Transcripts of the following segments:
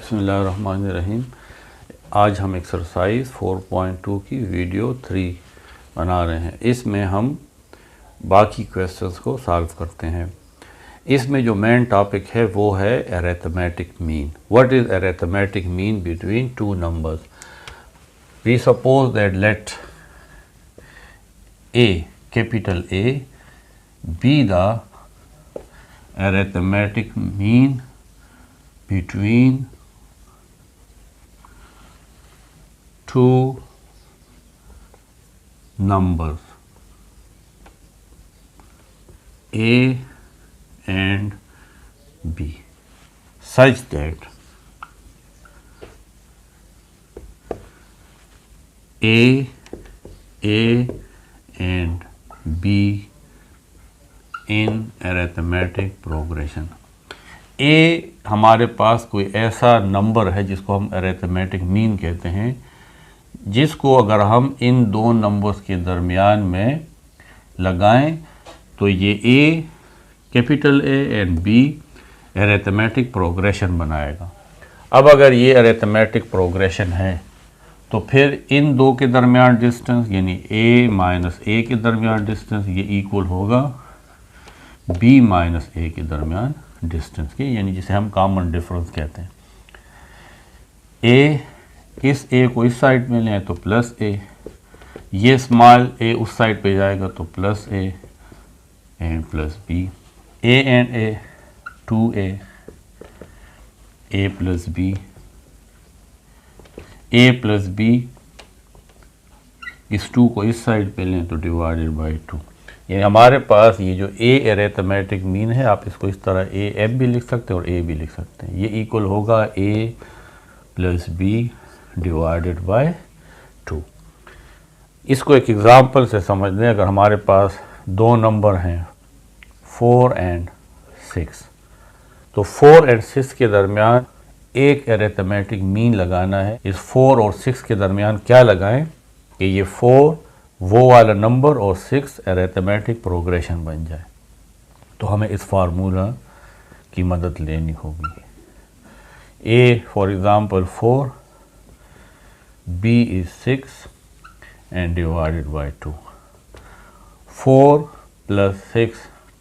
बिस्मिल्लाहिर्रहमानिर्रहीम। आज हम एक्सरसाइज 4.2 की वीडियो 3 बना रहे हैं। इसमें हम बाकी क्वेश्चंस को सॉल्व करते हैं। इसमें जो मेन टॉपिक है वो है arithmetic mean. What is arithmetic mean between two numbers? We suppose that let A, capital A, be the arithmetic mean between two numbers A and B such that A and B in arithmetic progression। A हमारे पास कोई ऐसा number है जिसको हम arithmetic mean कहते हैं, जिसको अगर हम इन दो नंबर्स के दरमियान में लगाएं तो ये A, capital A and B arithmetic progression बनाएगा। अब अगर ये अरिथमेटिक प्रोग्रेशन है तो फिर इन दो के दरमियान डिस्टेंस यानी A माइनस A के दरमियान डिस्टेंस ये इक्वल होगा B माइनस A के दरमियान डिस्टेंस के, यानी जिसे हम कॉमन डिफरेंस कहते हैं। A इस A को इस साइड में लें तो प्लस A, ये स्मॉल A उस साइड पे जाएगा तो plus A and plus B। A and A 2A, A plus B, A plus B इस 2 को इस साइड पे लें तो डिवाइडेड बाई 2। यानी हमारे पास ये जो A अरिथमेटिक मीन है, आप इसको इस तरह AF भी लिख सकते हैं और A भी लिख सकते हैं। ये इक्वल होगा A plus B divided by 2। इसको एक एग्ज़ाम्पल से समझ लें। अगर हमारे पास दो नंबर हैं 4 एंड 6, तो 4 एंड 6 के दरमियान एक अरिथमेटिक मीन लगाना है। इस 4 और 6 के दरमियान क्या लगाएं कि ये 4 वो वाला नंबर और 6 अरिथमेटिक प्रोग्रेशन बन जाए। तो हमें इस फार्मूला की मदद लेनी होगी। A for example 4, B is 6 and divided by 2। 4 plus 6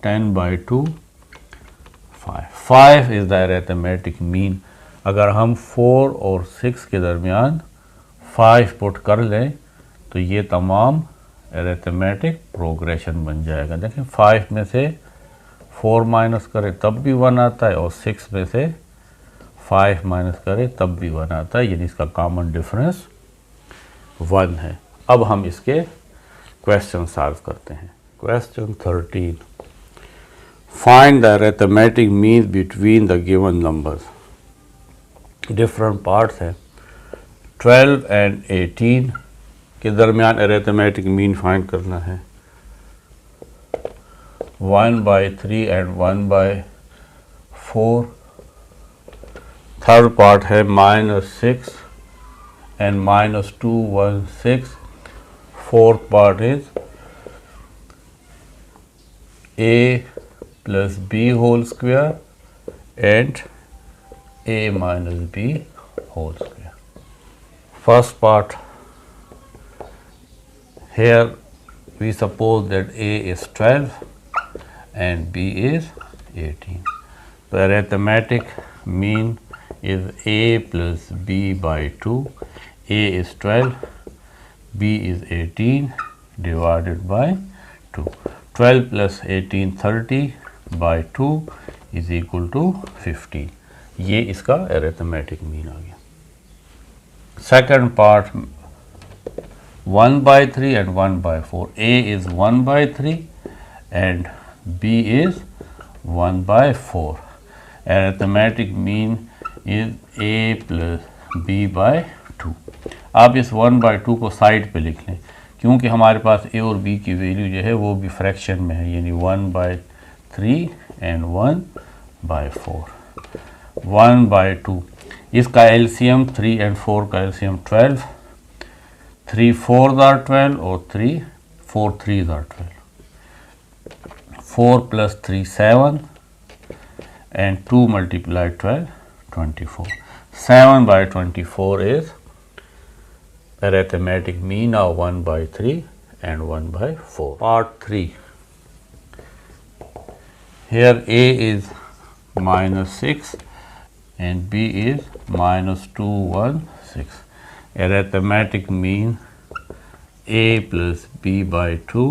10 by 2 5। 5 is the arithmetic mean. अगर हम 4 और 6 के दरमियान 5 पुट कर लें तो ये तमाम अरिथमेटिक प्रोग्रेशन बन जाएगा। देखें 5 में से 4 माइनस करें तब भी 1 आता है और 6 में से 5 माइनस करें तब भी 1 आता है, यानी इसका कॉमन डिफरेंस 1 है। अब हम इसके क्वेश्चन सॉल्व करते हैं। Question 13, find the arithmetic mean between the given numbers. Different parts है। 12 एंड 18 के दरमियान अरिथमेटिक मीन फाइंड करना है। 1/3 एंड 1/4। थर्ड पार्ट है -6 and -2 1 6। Fourth part is A plus B whole square and A minus B whole square. First part, here we suppose that A is 12 and B is 18. The arithmetic mean is A plus B by 2. A is 12, B is 18 divided by 2. 12 plus 18 30 by 2 is equal to 15. ये इसका arithmetic mean आ गया। Second part 1/3 and 1/4। A is 1/3 and B is 1/4। Arithmetic mean is A plus B by 2। आप इस 1/2 को side पे लिख लें, क्योंकि हमारे पास A और B की वैल्यू जो है वो भी फ्रैक्शन में है, यानी 1/3 एंड 1/4। 1/2 इसका एलसीएम 3 एंड 4 का एलसीएम 12। 3 4 आर 12 और 3 4 3 are 12। 4 + 3 7 and 2 × 12 24। 7/24 is arithmetic mean of 1/3 and 1/4. Part 3. Here A is -6 and B is -216. Arithmetic mean A plus B by 2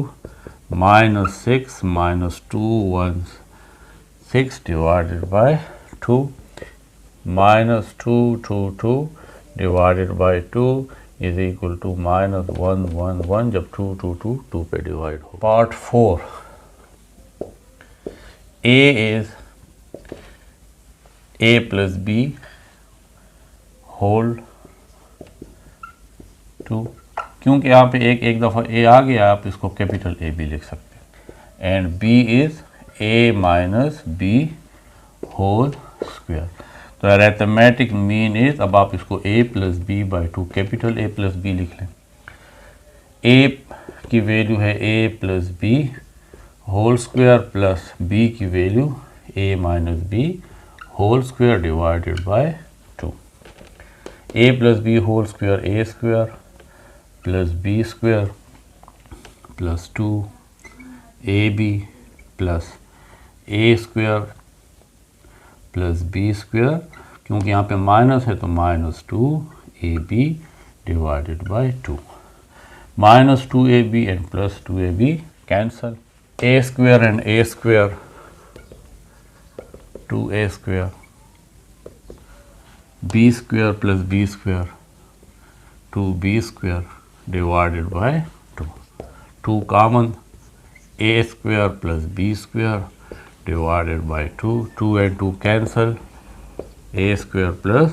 -6 -216 divided by 2 -222 divided by 2 is equal to -111 जब 2 2 पे divide हो. Part 4. A is A plus B whole 2. क्योंकि यहाँ पे एक दफ़ा A आ गया, आप इसको कैपिटल A भी लिख सकते हैं. And B is A minus B whole square. तो अरिथमेटिक मीन इज़, अब आप इसको A plus B by 2 capital A plus B लिख लें. A की वैल्यू है A plus B whole square plus B की value A minus B whole square divided by 2. A plus B whole square A square plus B square plus 2AB plus A square plus B square, क्योंकि यहाँ पे minus है तो -2AB divided by 2. -2AB and plus 2AB cancel. A square and A square 2A square. B square plus B square 2B square divided by 2. 2 common. A square plus B square divided by 2. 2 and 2 cancel. A square plus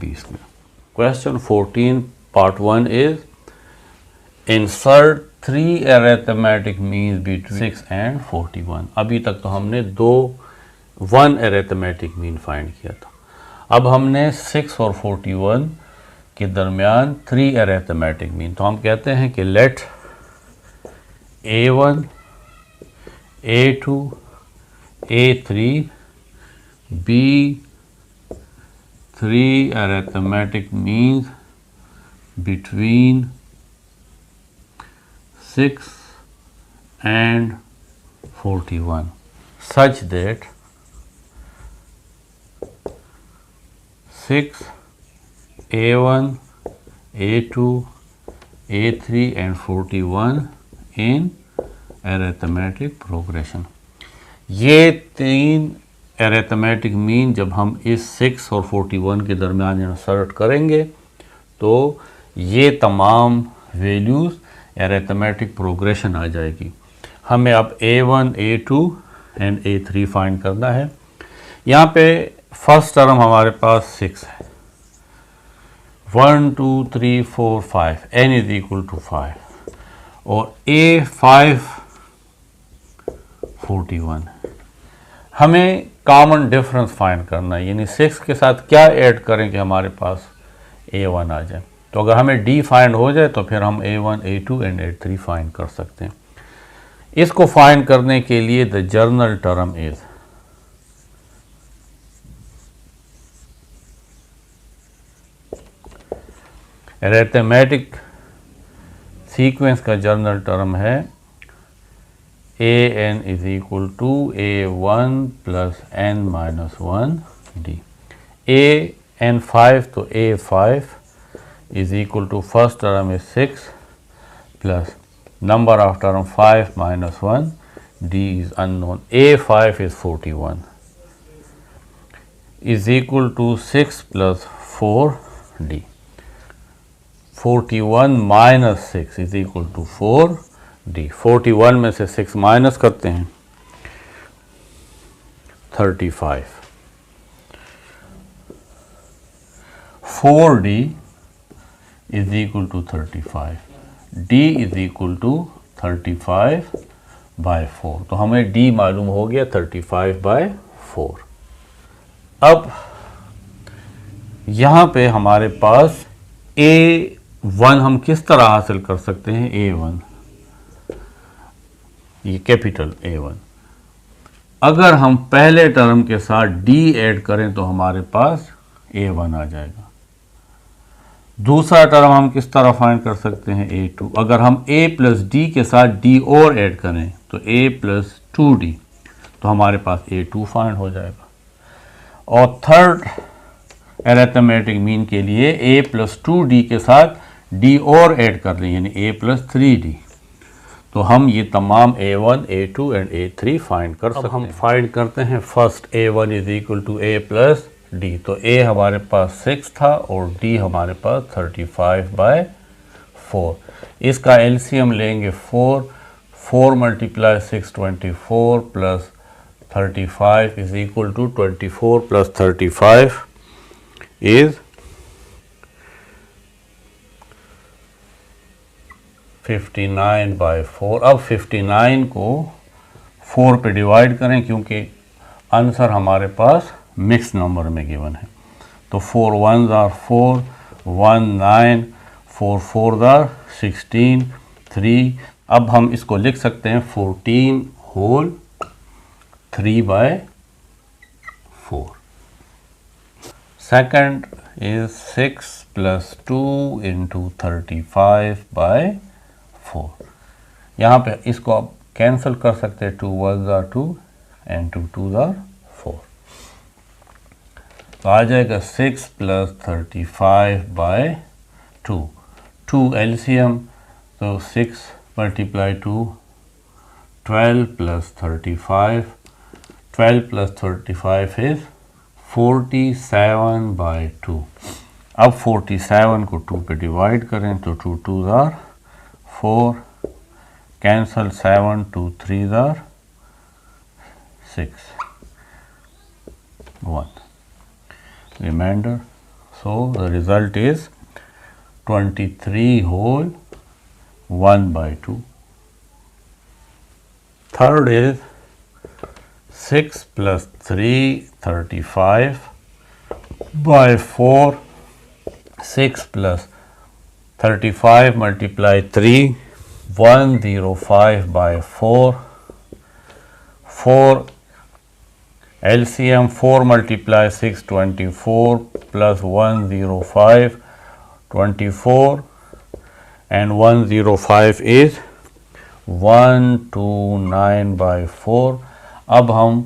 B square. Question 14 part 1 is insert 3 arithmetic means between 6 and 41. अभी तक तो हमने 1 arithmetic mean find किया था. अब हमने 6 और 41 के दरमियान 3 अरिथमेटिक मीन. तो हम कहते हैं कि late A1, A2, A3 be 3 arithmetic means between 6 and 41 such that 6, A1, A2, A3 and 41 in arithmetic progression. ये 3 arithmetic mean जब हम इस 6 और 41 के दरमियान इंसर्ट करेंगे तो ये तमाम वैल्यूज़ arithmetic progression आ जाएगी. हमें अब A1, A2 and A3 find करना है. यहाँ पे फर्स्ट टर्म हमारे पास 6 है. 1 2 3 4 5 n इज इक्वल टू 5 और A5 41. हमें कॉमन डिफरेंस फाइंड करना है, यानी 6 के साथ क्या ऐड करें कि हमारे पास A1 आ जाए. तो अगर हमें D फाइंड हो जाए तो फिर हम A1, A2 and A3 find कर सकते हैं. इसको फाइंड करने के लिए the general term is arithmetic sequence का जनरल टर्म है an is equal to a1 plus n minus 1 d. an5 तो a5 is equal to first term is 6 plus number of term 5 minus 1 d is unknown. a5 is 41 is equal to 6 plus 4 d. 41 minus 6 is equal to 4 d. 41 में से 6 minus करते हैं 35. 4d is equal to 35. d is equal to 35 by 4. तो हमें d मालूम हो गया 35 by 4. अब यहाँ पे हमारे पास a1 हम किस तरह हासिल कर सकते हैं. a1 ये कैपिटल A1 अगर हम पहले टर्म के साथ d ऐड करें तो हमारे पास a1 आ जाएगा. दूसरा टर्म हम किस तरह फाइंड कर सकते हैं, a2। अगर हम a प्लस डी के साथ d और ऐड करें तो a प्लस 2d, तो हमारे पास a2 फाइंड हो जाएगा। और थर्ड अरिथमेटिक मीन के लिए a प्लस 2d के साथ d और ऐड कर लें, यानी a प्लस 3d, तो हम ये तमाम a1, a2 and a3 find कर सकते हैं। हम फाइंड करते हैं first a1 is equal to a plus d। तो a हमारे पास 6 था और d हमारे पास 35/4। इसका एलसीएम लेंगे 4 multiply 6 24 plus 35 is equal to 24 plus 35 is 59/4। To 59 को 4 पे डिवाइड करें क्योंकि आंसर हमारे पास मिक्स नंबर में गिवन है। तो 4 1s आर 4, 1 9, 4 4s आर 16, 3। अब हम इसको लिख सकते हैं 14 whole 3/4। Second is 6 plus 2 into 35/4। यहाँ पे इसको आप कैंसिल कर सकते हैं, 2 1s are 2 and 2 2s are 4। तो आ जाएगा 6 प्लस 35/2, 2 एलसीएम, तो 6 मल्टीप्लाई 2 12 प्लस 35, 12 प्लस 35 इज 47/2। अब 47 को 2 पे डिवाइड करें तो 2 2s are 4, cancel 7, 2 3s are 6, 1 remainder. So the result is 23 whole 1/2. Third is 6 plus 3 35/4. 6 plus 35 multiply 3 105/4. 4 LCM 4 multiply 6 24 plus 105 24 and 105 is 129/4। अब हम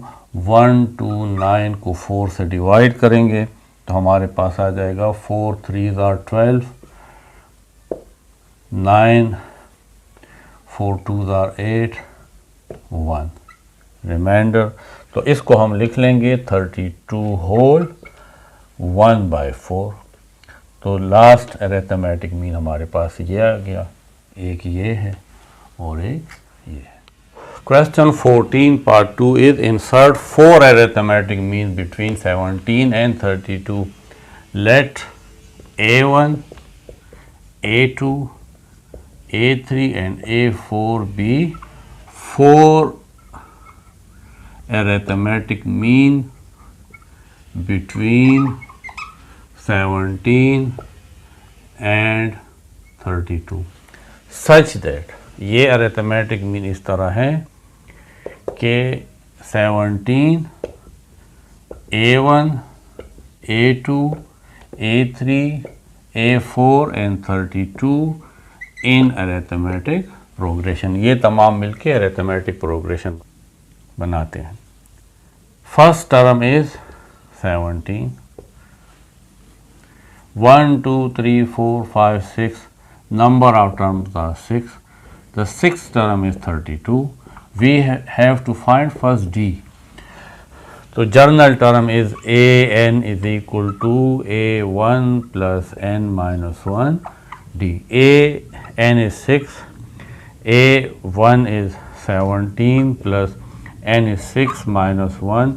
129 को 4 से डिवाइड करेंगे तो हमारे पास आ जाएगा 4 3s are 12, 9, 4 2s are 8, 1 reminder. तो इसको हम लिख लेंगे 32 होल 1/4। तो लास्ट अरिथमेटिक मीन हमारे पास ये आ गया, एक ये है और एक ये है। Question 14 part 2 is insert 4 arithmetic means between 17 and 32. Let A1, A2, A3 and A4 be 4 arithmetic mean between 17 and 32 such that ये arithmetic mean इस तरह है कि 17, A1, A2, A3, A4 and 32 in arithmetic progression। ये तमाम मिलके arithmetic progression बनाते हैं। First term is 17, 1 2 3 4 5 6 number of terms are 6. The sixth term is 32. We have to find first d. So journal term is an is equal to a1 plus n minus 1 d. an is 6, a1 is 17 plus n is 6 minus 1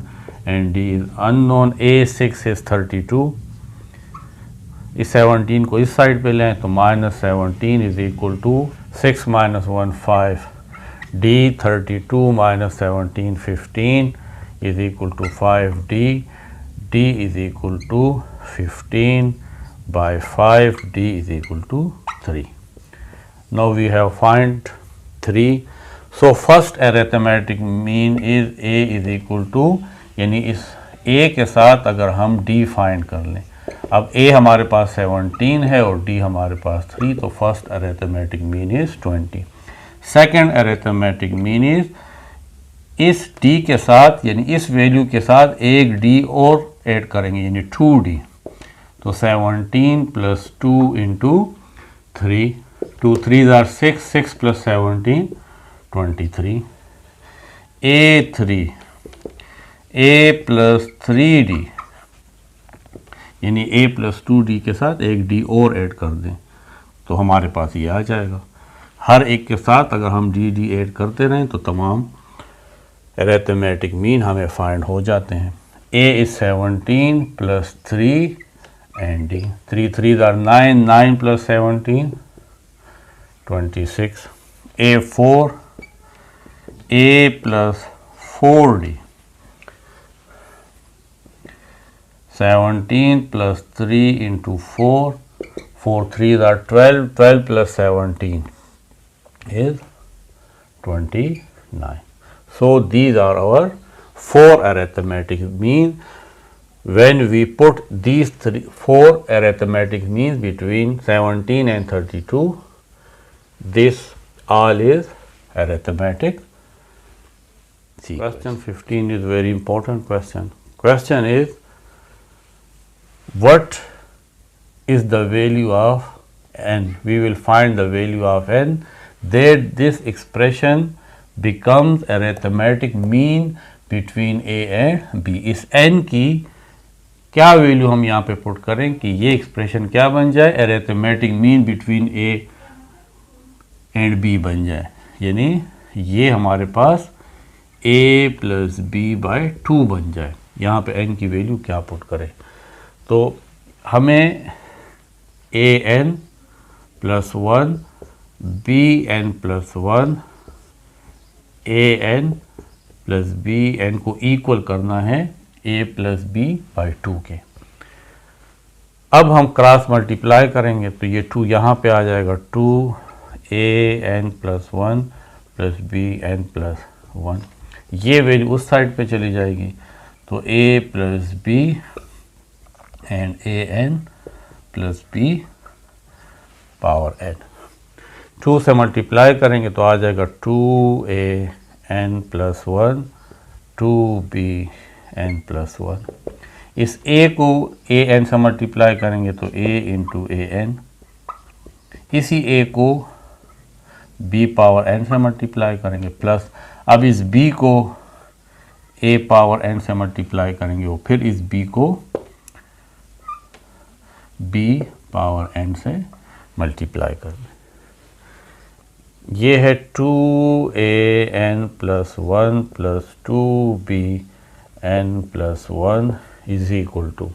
and d is unknown. a6 is 32. इस 17 को इस side पे लें तो -17 is equal to 6 minus 1 5, d 32 minus 17 15 is equal to 5d, d is equal to 15/5, d is equal to 3. Now we have find 3. So first arithmetic mean is a is equal to, यानी इस a के साथ अगर हम d find कर लें अब a हमारे पास 17 है और d हमारे पास 3, तो first arithmetic mean is 20। Second arithmetic mean is इस d के साथ यानी इस वैल्यू के साथ एक d और ऐड करेंगे यानी 2d, तो 17 plus 2 into 3, 2 3 are 6, 6 plus 17 23, a plus 3d यानी a प्लस 2d के साथ एक d और ऐड कर दें तो हमारे पास ये आ जाएगा। हर एक के साथ अगर हम d ऐड करते रहें तो तमाम अरिथमेटिक मीन हमें फाइंड हो जाते हैं। a is 17 plus 3 and d, 3 3 are 9, 9 plus 17 26, a 4, a plus 4d, 17 plus 3 into 4, 4 3s are 12, 12 plus 17 is 29. So these are our 4 arithmetic means. When we put these 4 arithmetic means between 17 and 32, this all is arithmetic. See, question 15 is very important question. Question is, what is the value of n? We will find the value of n, that this expression becomes arithmetic mean between a and b. इस n की क्या value हम यहाँ पे put करें कि ये expression क्या बन जाए, arithmetic mean between a and b बन जाए। यानी ये हमारे पास a प्लस b बाई 2 बन जाए। यहाँ पे n की वैल्यू क्या पुट करें, तो हमें a n plus 1, b n plus 1, a n plus b n को इक्वल करना है a प्लस b बाई 2 के। अब हम क्रॉस मल्टीप्लाई करेंगे तो ये 2 यहाँ पे आ जाएगा, 2 a n plus 1 plus b n plus 1, ये वैल्यू उस साइड पे चली जाएगी, तो a plus b and a n plus b power n। 2 से मल्टीप्लाई करेंगे तो आ जाएगा 2a n plus 1, 2b n plus 1। इस a को a n से मल्टीप्लाई करेंगे तो a इंटू a n, इसी a को b पावर n से मल्टीप्लाई करेंगे प्लस, अब इस b को a पावर n से मल्टीप्लाई करेंगे और फिर इस b को b पावर n से मल्टीप्लाई कर दें। ये है 2a n plus 1 plus 2b n plus 1 is equal to,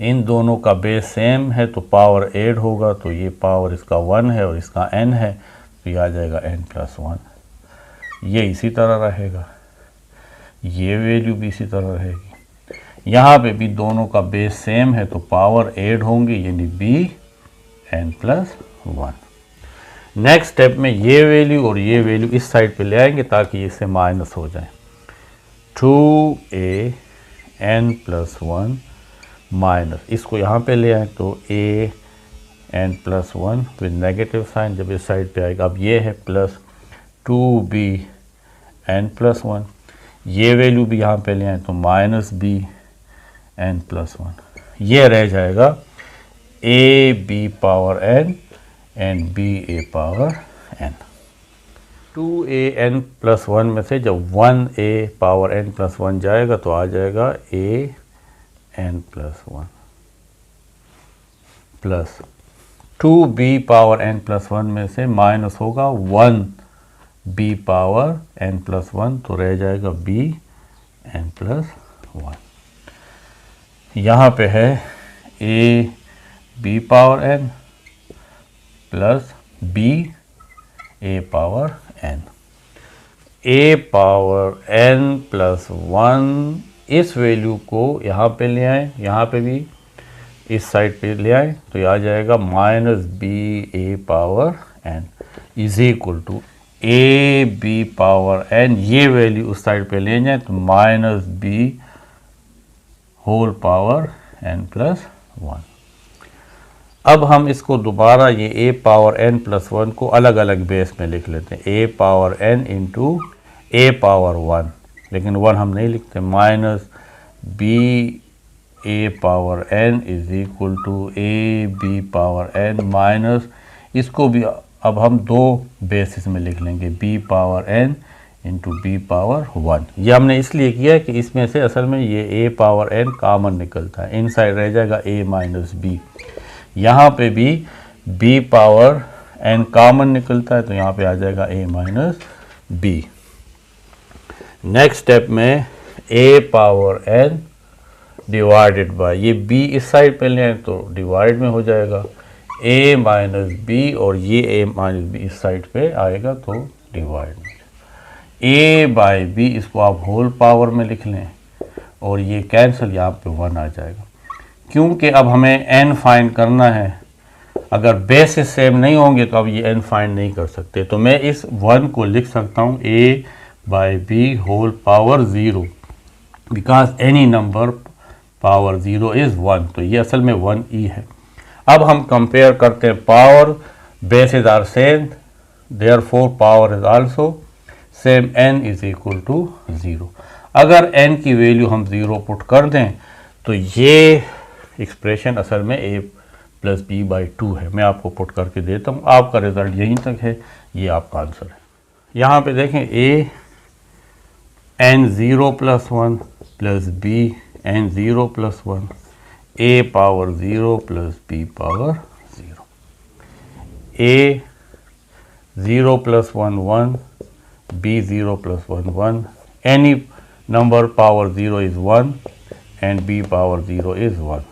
इन दोनों का बेस सेम है तो पावर ऐड होगा, तो ये पावर इसका 1 है और इसका n है, तो ये आ जाएगा n प्लस 1। ये इसी तरह रहेगा, ये वैल्यू भी इसी तरह रहेगी। यहाँ पे भी दोनों का बेस सेम है तो पावर ऐड होंगे यानी b n plus 1। Next step में ये वैल्यू और ये वैल्यू इस साइड पे ले आएंगे ताकि इससे माइनस हो जाए। 2a n प्लस 1 माइनस, इसको यहाँ पे ले आए तो a n plus 1 with negative sign जब इस साइड पे आएगा। अब ये है प्लस 2b n प्लस 1, ये वैल्यू भी यहाँ पे ले आए तो माइनस b n प्लस 1, ये रह जाएगा a b power n and b a power n। 2a n plus 1 में से जब 1a पावर n प्लस 1 जाएगा तो आ जाएगा a n plus 1 plus 2b power n plus 1 में से माइनस होगा 1b पावर n प्लस 1, तो रह जाएगा b n प्लस 1। यहाँ पे है a b power n plus b a power n, a power n plus 1 इस वैल्यू को यहाँ पे ले आए, यहाँ पे भी इस साइड पे ले आए तो ये आ जाएगा minus b a power n is equal to a b power n, ये वैल्यू उस साइड पे ले जाए तो minus b whole power n plus 1। अब हम इसको दोबारा ये a पावर n प्लस 1 को अलग अलग बेस में लिख लेते हैं, a power n into a power 1, लेकिन 1 हम नहीं लिखते, minus b a power n is equal to a b power n minus, इसको भी अब हम दो बेसिस में लिख लेंगे, b power n into b power 1। ये हमने इसलिए किया है कि इसमें से असल में ये a पावर n कॉमन निकलता है, इनसाइड रह जाएगा a माइनस b। यहाँ पे भी b पावर n कॉमन निकलता है तो यहाँ पे आ जाएगा a minus b। Next step में a power n divided by, ये b इस साइड पे लें तो डिवाइड में हो जाएगा, a माइनस b, और ये a माइनस b इस साइड पे आएगा तो डिवाइड में, a बाय b इसको आप होल पावर में लिख लें और ये कैंसिल, यहाँ पे 1 आ जाएगा। क्योंकि अब हमें n फाइंड करना है, अगर बेसिस सेम नहीं होंगे तो अब ये n फाइंड नहीं कर सकते, तो मैं इस 1 को लिख सकता हूँ a by b whole power 0, because any number power 0 is 1, तो ये असल में 1e है। अब हम कंपेयर करते हैं, power basis are same, therefore power is also same, n is equal to 0। अगर n की वैल्यू हम 0 पुट कर दें तो ये एक्सप्रेशन असल में a प्लस b बाई 2 है। मैं आपको पुट करके देता हूँ, आपका रिजल्ट यहीं तक है, ये आपका आंसर है। यहाँ पे देखें a n 0 plus 1 plus b n 0 plus 1, a power 0 plus b power 0, a 0 plus 1 1, b 0 plus 1 1, any number power 0 is 1 and b power 0 is 1,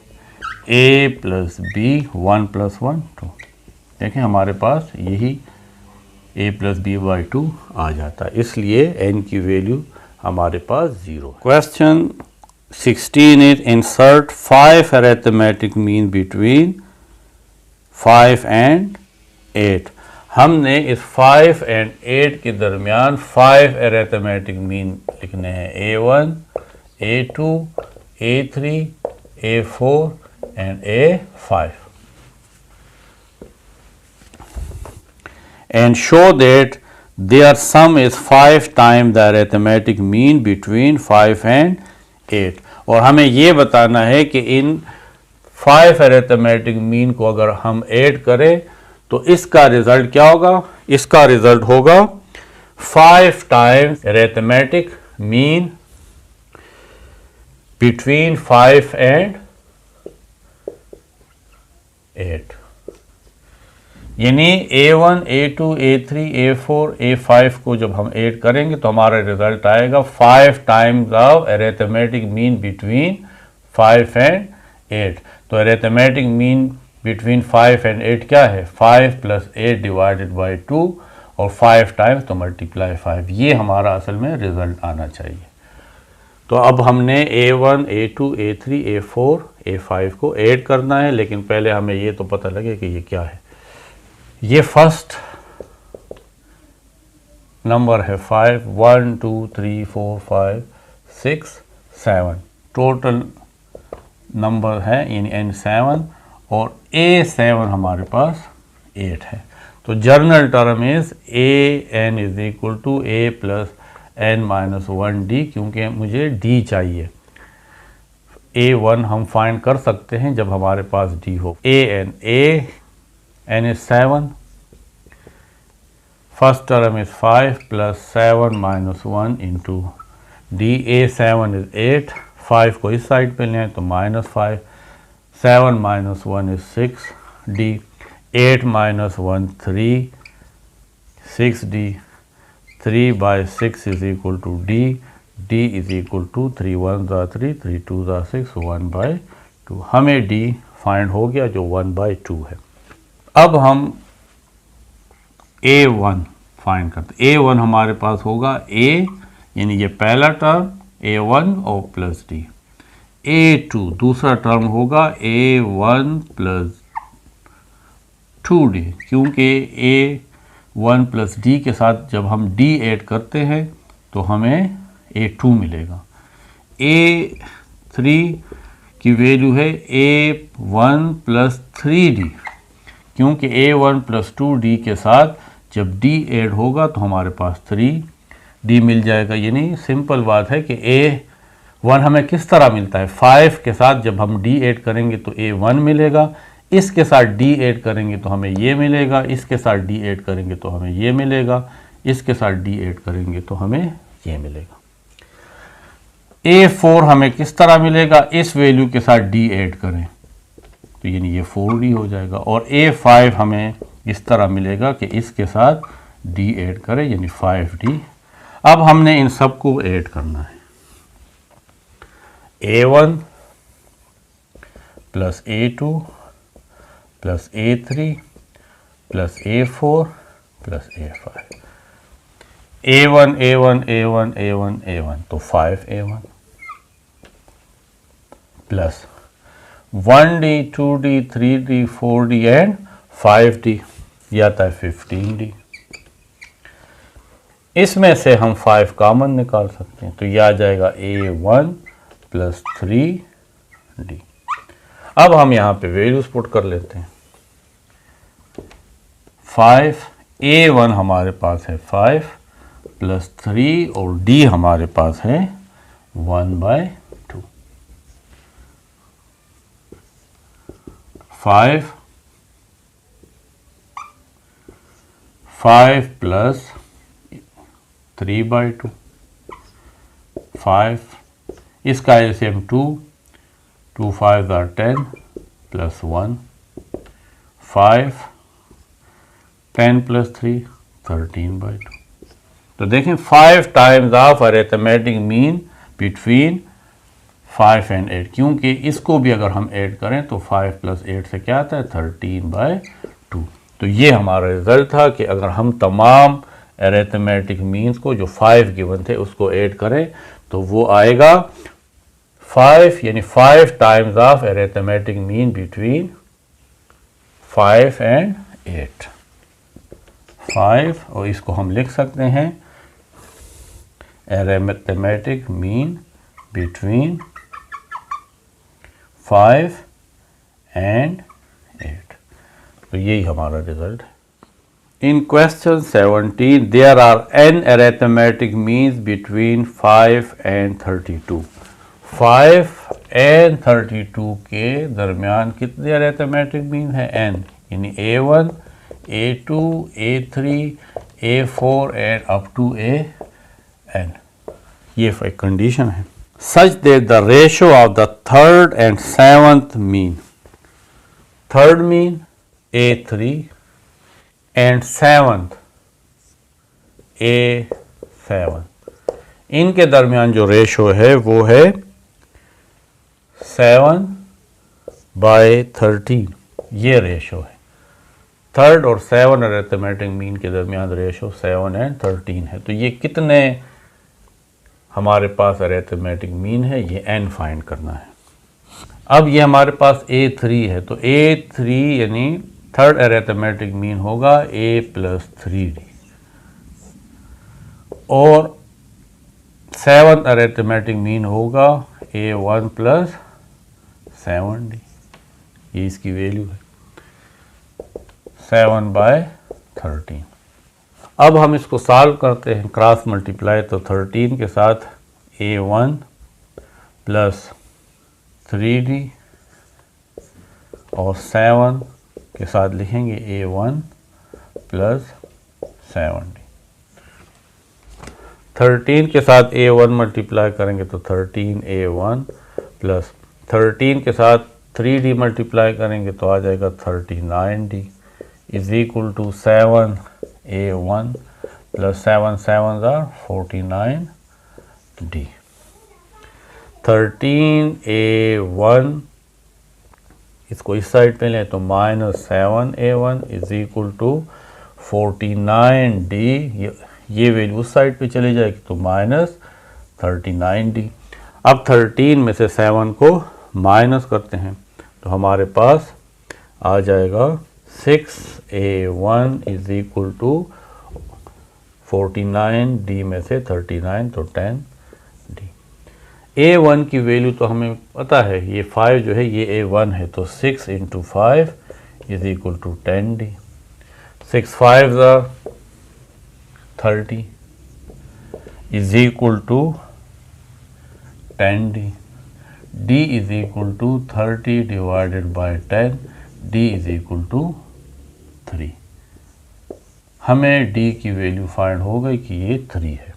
a plus b 1 plus 1 2। देखें हमारे पास यही a प्लस b बाई 2 आ जाता है, इसलिए n की value हमारे पास 0 है। Question 16 is insert 5 arithmetic mean between 5 and 8। हमने इस 5 and 8 के दरमियान 5 arithmetic mean लिखने हैं, a1, a2, a3, a4 and a5, and show that their sum is 5 times the arithmetic mean between 5 and 8। और हमें ये बताना है कि इन 5 अरिथमेटिक मीन को अगर हम ऐड करें तो इसका रिजल्ट क्या होगा, इसका रिजल्ट होगा 5 times arithmetic mean between 5 and 8, यानी a1, a2, a3, a4, a5 को जब हम ऐड करेंगे तो हमारा रिजल्ट आएगा 5 times of arithmetic mean between 5 and 8। तो अरिथमेटिक मीन बिटवीन 5 एंड 8 क्या है, 5 प्लस 8 डिवाइडेड बाई 2, और 5 टाइम्स तो मल्टीप्लाई 5, ये हमारा असल में रिजल्ट आना चाहिए। तो अब हमने a1, a2, a3, a4, a5 को ऐड करना है, लेकिन पहले हमें ये तो पता लगे कि ये क्या है। ये फर्स्ट नंबर है 5, 1 2 3 4 5 6 7, टोटल नंबर है इन n7, और a7 हमारे पास 8 है। तो general term is an is equal to a plus n minus 1d, क्योंकि मुझे d चाहिए। a1 हम फाइंड कर सकते हैं जब हमारे पास d हो। n is 7, first term is 5 plus 7 minus 1 into d, a7 is 8, 5 को इस साइड पे लें तो minus 5, 7 minus 1 is 6 d, 8 minus 1 3, 6 d, 3 by 6 is equal to d, d is equal to 3 1 are 3, 3 2 are 6, 1 by 2। हमें d find हो गया जो 1 by 2 है। अब हम a1 फाइंड करते, a1 हमारे पास होगा a, यानी ये पहला टर्म a1 और प्लस d, a2 दूसरा टर्म होगा a1 प्लस 2d, क्योंकि a1 प्लस d के साथ जब हम d ऐड करते हैं तो हमें a2 मिलेगा। a3 की वैल्यू है A1 प्लस 3D, क्योंकि A1 प्लस 2D के साथ जब D ऐड होगा तो हमारे पास 3D मिल जाएगा। यानी सिंपल बात है कि A1 हमें किस तरह मिलता है, 5 के साथ जब हम D ऐड करेंगे तो A1 मिलेगा, इसके साथ D ऐड करेंगे तो हमें ये मिलेगा, इसके साथ D ऐड करेंगे तो हमें ये मिलेगा, इसके साथ D ऐड करेंगे तो हमें ये मिलेगा। A4 हमें किस तरह मिलेगा, इस वैल्यू के साथ D ऐड करें तो यानी ये 4D हो जाएगा, और A5 हमें इस तरह मिलेगा कि इसके साथ D ऐड करें यानी 5D। अब हमने इन सब को ऐड करना है, A1 plus A2 plus A3 plus A4 plus A5, A1 A1 A1 A1 A1 तो 5A1 plus 1D 2D 3D 4D and 5D, ये आता है 15D। इसमें से हम 5 कॉमन निकाल सकते हैं तो यह आ जाएगा A1 प्लस 3D। अब हम यहाँ पे वैल्यूज पुट कर लेते हैं। 5 A1 हमारे पास है 5 प्लस 3 और D हमारे पास है 1/2। 5 प्लस 3/2, 5, इसका एलसीएम 2, 2 5 are 10 प्लस 1, 5, 10 प्लस 3 13/2। तो देखें 5 times of arithmetic mean between 5 and 8, क्योंकि इसको भी अगर हम ऐड करें तो 5 प्लस 8 से क्या आता है 13/2। तो ये हमारा रिजल्ट था कि अगर हम तमाम अरिथमेटिक मीन्स को जो 5 गिवन थे उसको ऐड करें तो वो आएगा 5, यानी 5 times of arithmetic mean between 5 and 8। 5, और इसको हम लिख सकते हैं अरिथमेटिक मीन बिटवीन 5 एंड 8। तो यही हमारा रिजल्ट है। In question 17, there are n arithmetic means between 5 and 32. 5 and 32 के दरमियान कितने अरिथमेटिक मीन है n, यानी A1, A2, A3, A4 and up to AN। ये एक कंडीशन है। Such that the ratio of the third and seventh mean, third mean A3 and seventh A7, इनके दरमियान जो रेशो है वो है 7/13, ये रेशो है। थर्ड और 7 अरिथमेटिक मीन के दरमियान रेशो 7 and 13 है। तो ये कितने हमारे पास अरिथमेटिक मीन है, ये n फाइंड करना है। अब ये हमारे पास A3 है, तो A3 यानी थर्ड अरिथमेटिक मीन होगा A प्लस 3D, और 7th अरिथमेटिक मीन होगा A1 प्लस 7D, ये इसकी वैल्यू है 7/13। अब हम इसको सॉल्व करते हैं, क्रॉस मल्टीप्लाई, तो 13 के साथ A1 प्लस 3D और 7 के साथ लिखेंगे A1 प्लस 7D। 13 के साथ A1 मल्टीप्लाई करेंगे तो 13A1 प्लस 13 के साथ 3D मल्टीप्लाई करेंगे तो आ जाएगा 39D is equal to 7A1 plus 7 7 are 49D। 13A1 इसको इस साइड पे लें तो -7A1 is equal to 49D, ये वैल्यू उस साइड पे चली जाएगी तो -39D। अब 13 में से 7 को माइनस करते हैं तो हमारे पास आ जाएगा 6A1 is equal to 49D में से 39 तो 10D। A1 की वैल्यू तो हमें पता है, ये 5 जो है ये A1 है, तो 6 इंटू 5 is equal to 10D। 6 5 30 is equal to 10D। D is equal to 30 divided by 10, D is equal to 3। हमें D की वैल्यू फाइंड हो गई कि ये 3 है।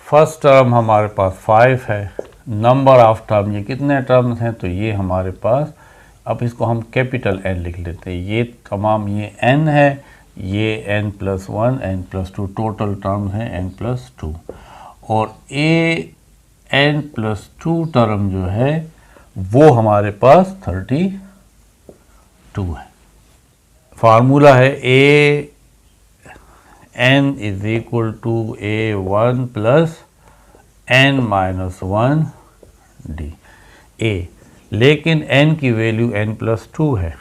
फर्स्ट टर्म हमारे पास 5 है। नंबर ऑफ टर्म, ये कितने टर्म्स हैं, तो ये हमारे पास, अब इसको हम कैपिटल N लिख लेते हैं। ये तमाम ये N है, ये n+1 n+2 टोटल टर्म है n+2, और n+2 टर्म जो है वो हमारे पास 32 है। फार्मूला है n is equal to A1 plus n-1 D। लेकिन n की वैल्यू n+2 है,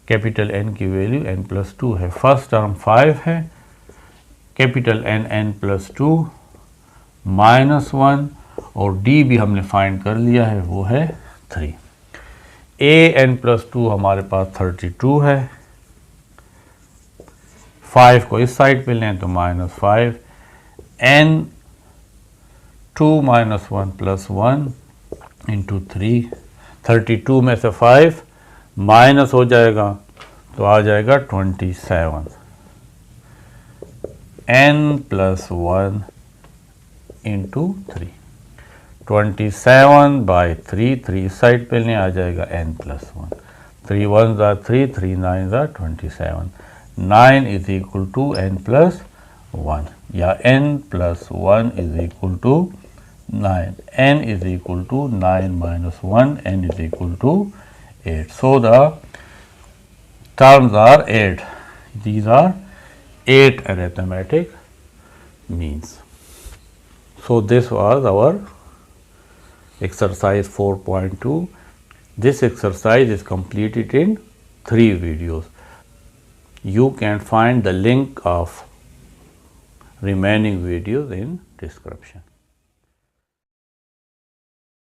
कैपिटल N की वैल्यू n+2 है। फर्स्ट टर्म 5 है, कैपिटल N n+2 -1, और D भी हमने फाइंड कर लिया है, वो है 3। n+2 हमारे पास 32 है। 5 को इस साइड पे लें तो -5, n2 -1 + 1 इंटू 3। 32 में से 5 माइनस हो जाएगा तो आ जाएगा 27, n+1 इंटू 3। 27/3, 3 साइड पे लें, आ जाएगा n+1। 3 1 ज़ा 3, 3 9 ज़ा 27। 9 इज इक्वल टू n+1, या n+1 is equal to 9। n is equal to 9 - 1, n is equal to 8. So the terms are 8. These are 8 arithmetic means. So this was our exercise 4.2. This exercise is completed in 3 videos. You can find the link of remaining videos in description.